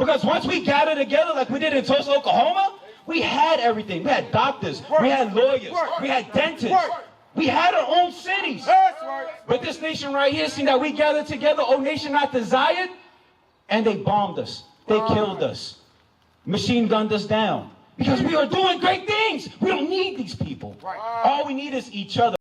Because once we gathered together like we did in Tulsa, Oklahoma, we had everything. We had doctors, we had lawyers, we had dentists. We had our own cities. But this nation right here, seen that we gathered together, O nation not desired, and they bombed us. They killed us. Machine gunned us down. Because we are doing great things. We don't need these people. All we need is each other.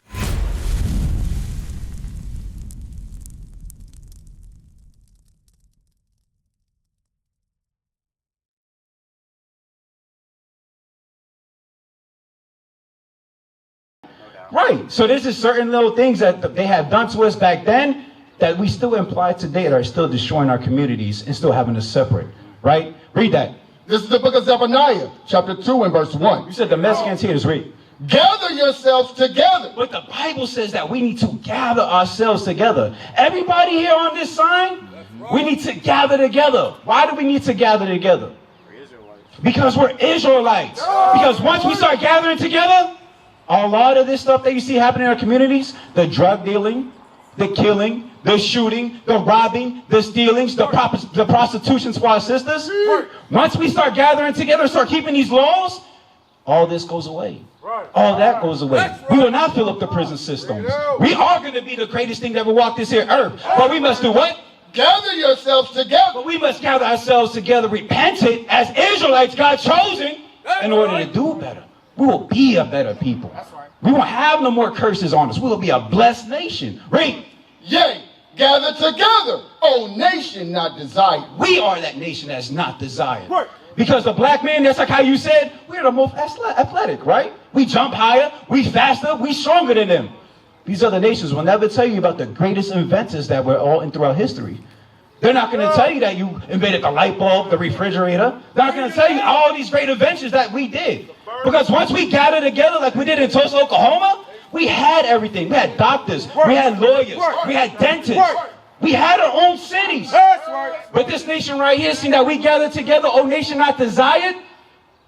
Right. So there's just certain little things that they have done to us back then that we still imply today that are still destroying our communities and still having us separate. Right? Read that. This is the book of Zephaniah, chapter 2 and verse 1. You said the Mexicans here. Just read. Gather yourselves together. But the Bible says that we need to gather ourselves together. Everybody here on this sign, we need to gather together. Why do we need to gather together? Because we're Israelites. Because once we start gathering together, a lot of this stuff that you see happening in our communities, the drug dealing, the killing, the shooting, the robbing, the stealings, the prostitutions for our sisters. Once we start gathering together, start keeping these laws, all this goes away. All that goes away. We will not fill up the prison systems. We are going to be the greatest thing that ever walked this here earth. But we must do what? Gather yourselves together. But we must gather ourselves together, repentant as Israelites, God chosen, in order to do better. We will be a better people. We won't have no more curses on us. We will be a blessed nation. Read. Yea, gather together, O nation not desired. We are that nation that's not desired. Because the black man, that's like how you said, we're the most athletic, right? We jump higher, we faster, we stronger than them. These other nations will never tell you about the greatest inventors that were all in throughout history. They're not going to tell you that you invented the light bulb, the refrigerator. They're not going to tell you all these great inventions that we did. Because once we gathered together like we did in Tulsa, Oklahoma, we had everything. We had doctors, we had lawyers, we had dentists. We had our own cities. But this nation right here, seen that we gathered together, O nation not desired,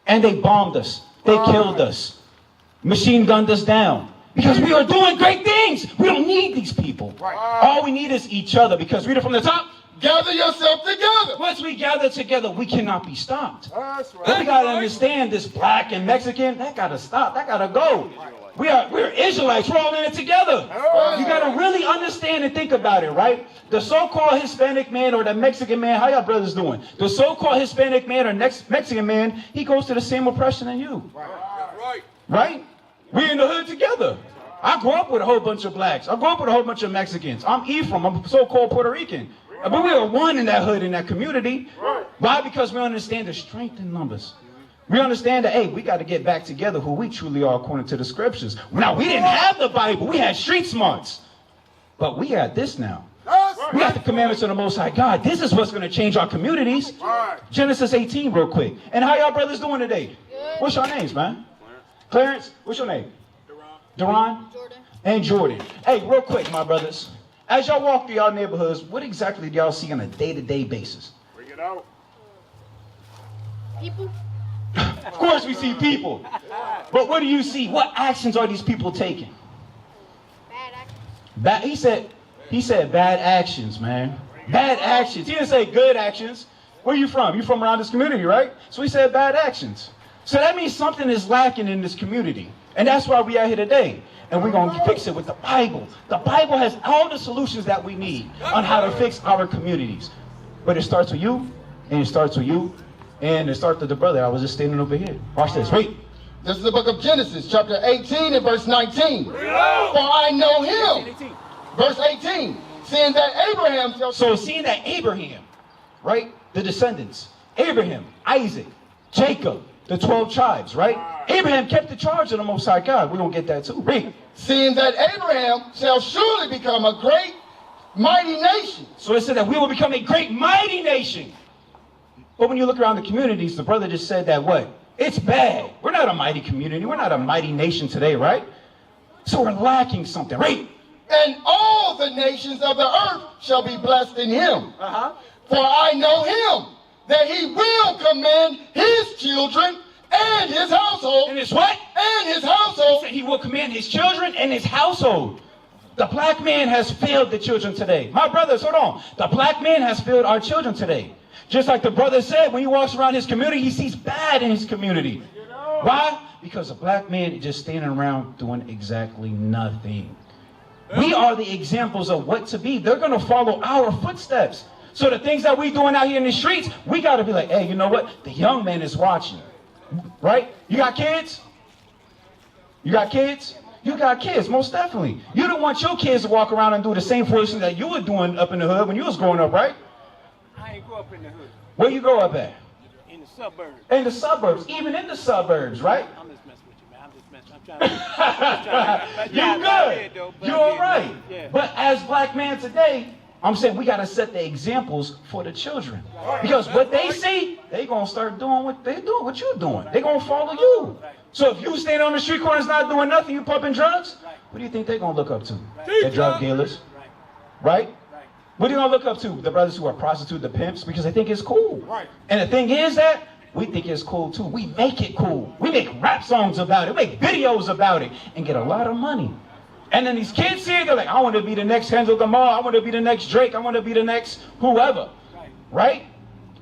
and they bombed us. They killed us. Machine gunned us down. Because we are doing great things. We don't need these people. All we need is each other. Because read it from the top. Gather yourself together. Once we gather together, we cannot be stopped. But we got to understand this black and Mexican, that got to stop. That got to go. We're Israelites. We're all in it together. You got to really understand and think about it, right? The so-called Hispanic man or the Mexican man, how y'all brothers doing? The so-called Hispanic man or Mexican man, he goes to the same oppression than you. Right? We're in the hood together. I grew up with a whole bunch of blacks. I grew up with a whole bunch of Mexicans. I'm Ephraim. I'm so-called Puerto Rican. But we are one in that hood, in that community. Why? Because we understand the strength in numbers. We understand that, hey, we got to get back together who we truly are according to the scriptures. Now, we didn't have the Bible. We had street smarts. But we got this now. We got the commandments of the Most High God. This is what's going to change our communities. Genesis 18 real quick. And how y'all brothers doing today? What's your names, man? Clarence, what's your name? Duran? Jordan. And Jordan. Hey, real quick, my brothers. As y'all walk through y'all neighborhoods, what exactly do y'all see on a day-to-day basis? Bring it out. People. Of course we see people. But what do you see? What actions are these people taking? Bad actions. He said bad actions, man. Bad actions. He didn't say good actions. Where you from? You from around this community, right? So he said bad actions. So that means something is lacking in this community. And that's why we are here today. And we're going to fix it with the Bible. The Bible has all the solutions that we need on how to fix our communities. But it starts with you, and it starts with you, and it starts with the brother. I was just standing over here. Watch this. Wait. This is the book of Genesis, chapter 18 and verse 19. For I know him. Verse 18. Seeing that Abraham shall... So seeing that Abraham, right? The descendants. Abraham, Isaac, Jacob, the 12 tribes, right? Abraham kept the charge of the Most High God. We're going to get that too. Read. Seeing that Abraham shall surely become a great, mighty nation. So it said that we will become a great, mighty nation. But when you look around the communities, the brother just said that what? It's bad. We're not a mighty community. We're not a mighty nation today, right? So we're lacking something, right? And all the nations of the earth shall be blessed in him. For I know him, that he will command his children and his household. And his what? And his household. He said he will command his children and his household. The black man has failed the children today. My brothers, hold on. The black man has failed our children today. Just like the brother said, when he walks around his community, he sees bad in his community. Why? Because a black man is just standing around doing exactly nothing. We are the examples of what to be. They're going to follow our footsteps. So the things that we doing out here in the streets, we got to be like, hey, you know what? The young man is watching. Right? You got kids? You got kids? You got kids, most definitely. You don't want your kids to walk around and do the same foolish thing that you were doing up in the hood when you was growing up, right? I ain't grow up in the hood. Where you grow up at? In the suburbs. In the suburbs, even in the suburbs, right? I'm just messing with you, man. I'm just messing. I'm trying to. You good. You're all right. Yeah. But as black men today, I'm saying we got to set the examples for the children. Because what they see, they going to start doing what they're doing, what you're doing. They're going to follow you. So if you stand on the street corners not doing nothing, you pumping drugs, what do you think they're going to look up to? The drug dealers. Right? What are you going to look up to? The brothers who are prostitutes, the pimps, because they think it's cool. Right. And the thing is that we think it's cool too. We make it cool. We make rap songs about it. We make videos about it and get a lot of money. And then these kids see it, they're like, I want to be the next Kendrick Lamar. I want to be the next Drake. I want to be the next whoever. Right?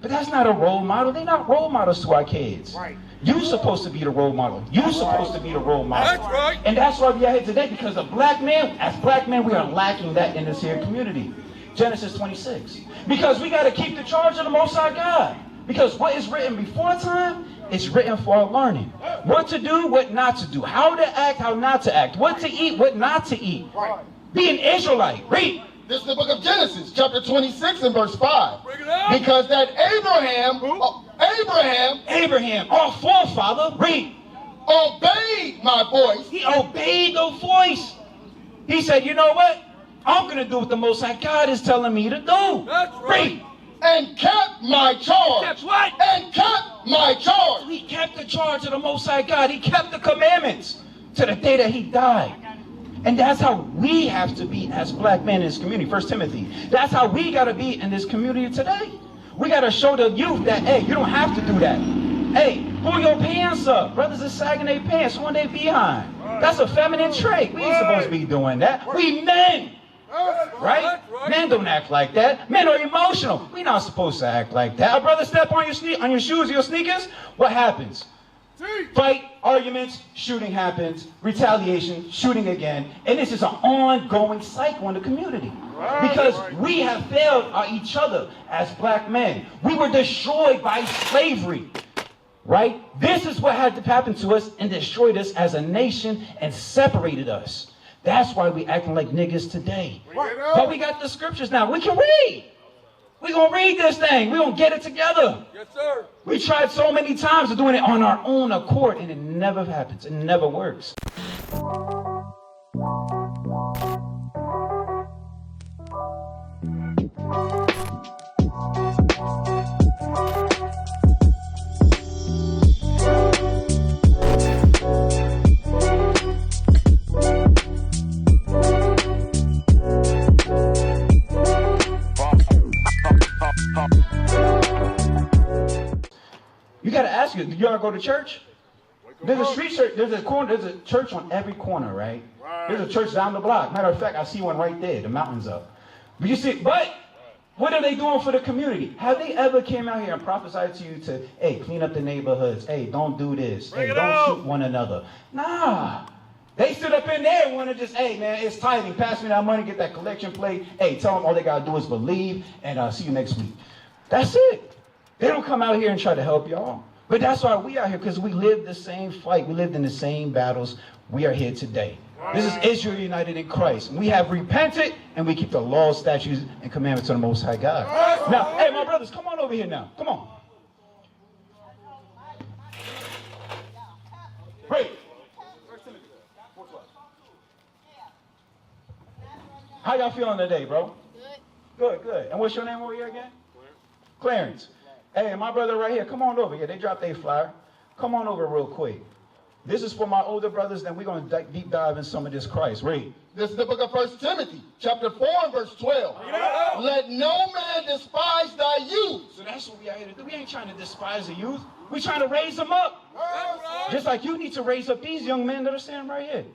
But that's not a role model. They're not role models to our kids. Right. You're supposed to be the role model. You're supposed to be the role model. That's right. And that's why we are here today, because of black men, as black men, we are lacking that in this here community. Genesis 26. Because we got to keep the charge of the Most High God. Because what is written before time, it's written for our learning. What to do, what not to do. How to act, how not to act. What to eat, what not to eat. Right. Be an Israelite. Read. This is the book of Genesis, chapter 26 and verse 5. Bring it out. Because that Abraham, our forefather, read. Obeyed my voice. He obeyed the voice. He said, you know what? I'm going to do what the Most High God is telling me to do. That's right. Read. And kept my charge. Kept what? And kept my charge. He kept the charge of the Most High God. He kept the commandments to the day that he died. And that's how we have to be as black men in this community. 1 Timothy. That's how we got to be in this community today. We got to show the youth that, hey, you don't have to do that. Hey, pull your pants up. Brothers are sagging their pants on their behind. That's a feminine trait. We ain't supposed to be doing that. We men. Right? Men don't act like that. Men are emotional. We're not supposed to act like that. A brother step on your shoes, your sneakers, what happens? Fight, arguments, shooting happens, retaliation, shooting again. And this is an ongoing cycle in the community. Because we have failed each other as black men. We were destroyed by slavery. Right? This is what had to happen to us and destroyed us as a nation and separated us. That's why we acting like niggas today. But we got the scriptures now. We can read. We're going to read this thing. We're going to get it together. Yes, sir. We tried so many times of doing it on our own accord, and it never happens. It never works. You got to ask you, do you ever go to church? There's a street church, there's a church on every corner, right? There's a church down the block. Matter of fact, I see one right there, the mountain's up. But you see, but what are they doing for the community? Have they ever came out here and prophesied to you to, hey, clean up the neighborhoods. Hey, don't do this. Hey, don't shoot one another. Nah. They stood up in there and want to just, hey, man, it's tithing. Pass me that money, get that collection plate. Hey, tell them all they got to do is believe, and see you next week. That's it. They don't come out here and try to help y'all. But that's why we are here, because we lived the same fight. We lived in the same battles. We are here today. This is Israel united in Christ. We have repented, and we keep the laws, statutes, and commandments of the Most High God. Now, hey, my brothers, come on over here now. Come on. Great. How y'all feeling today, bro? Good, good. And what's your name over here again? Clarence. Hey, my brother right here, come on over here. They dropped their flyer. Come on over real quick. This is for my older brothers, then we're going to deep dive in some of this Christ. Read. This is the book of 1 Timothy, chapter 4 and verse 12. Let no man despise thy youth. So that's what we are here to do. We ain't trying to despise the youth. We're trying to raise them up. Just like you need to raise up these young men that are standing right here.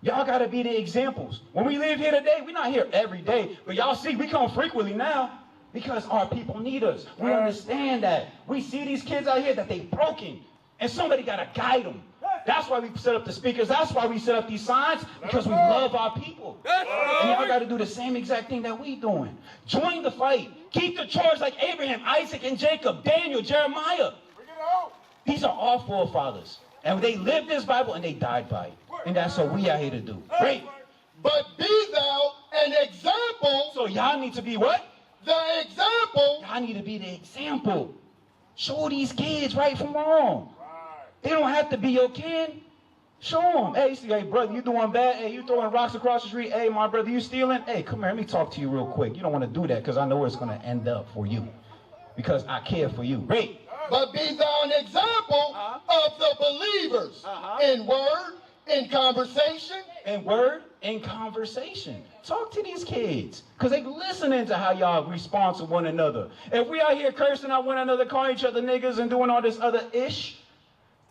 Y'all got to be the examples. When we live here today, we're not here every day. But y'all see, we come frequently now. Because our people need us. We understand that. We see these kids out here that they broken. And somebody got to guide them. That's why we set up the speakers. That's why we set up these signs. Because we love our people. And y'all got to do the same exact thing that we doing. Join the fight. Keep the charge like Abraham, Isaac, and Jacob, Daniel, Jeremiah. These are our forefathers. And they lived this Bible and they died by it. And that's what we are here to do. Great. But be thou an example. So y'all need to be what? The example. Y'all need to be the example. Show these kids right from wrong. They don't have to be your kin. Show them. Hey, see, hey, brother, you doing bad? Hey, you throwing rocks across the street? Hey, my brother, you stealing? Hey, come here, let me talk to you real quick. You don't want to do that because I know where it's going to end up for you. Because I care for you. Great. But be thou an example of the believers in word, in conversation. In word, in conversation. Talk to these kids. Because they listening to how y'all respond to one another. If we out here cursing out one another, calling each other niggas and doing all this other ish,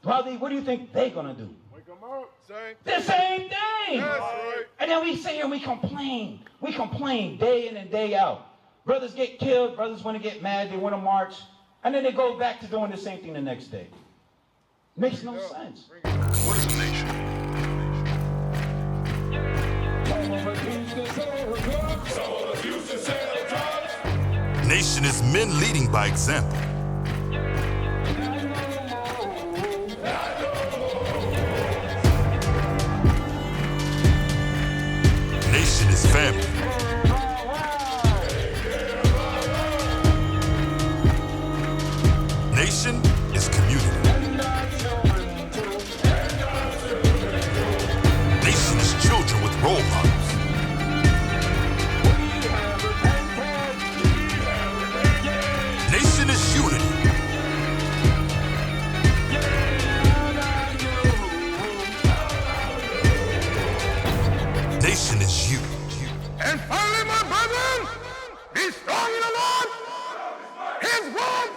what do you think they gonna do? Wake them up, same. The same thing. That's right. And then we sit here and we complain. We complain day in and day out. Brothers get killed. Brothers want to get mad. They want to march. And then they go back to doing the same thing the next day. Makes no sense. What is a nation? Nation is men leading by example. Nation is family. Nation is community. Nation is children with role models. Nation is unity. Nation is you. And finally, my brethren, be strong in the Lord, His word